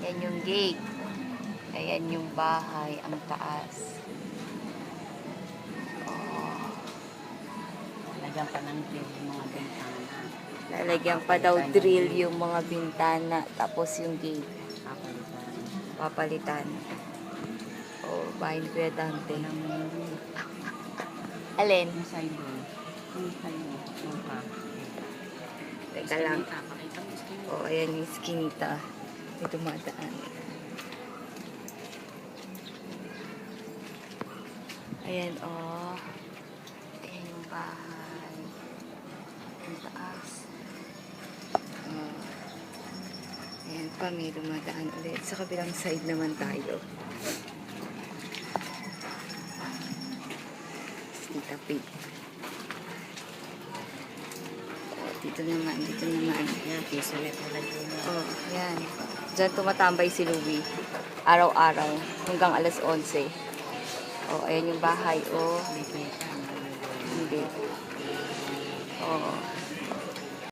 Yan yung gate. Ayan yung bahay, ang taas. Oh. Lalagyan pa ng drill yung mga bintana. Lalagyan pa daw drill yung mga bintana. Tapos yung gate. Papalitan. Papalitan. Oh, bahay ni Kuya Dante. Walang Alin? yung side door. Yung side door. Yung pa. Teka lang. Pakita mo skinita. Oh, ayan yung skinita. May dumadaan. Ayan, oh. Ayan yung bahay. Ang taas. Oh. Ayan pa, may dumadaan ulit. Sa kabilang side naman tayo. Tita Pig. Oh, dito naman, dito naman. Yan, pisolet na lagyan mo. Oh, yan. Diyan tumatambay si Louie. Araw-araw. Hanggang alas 11. Oh, ayan yung bahay. Oh, May peka. hindi. Oh.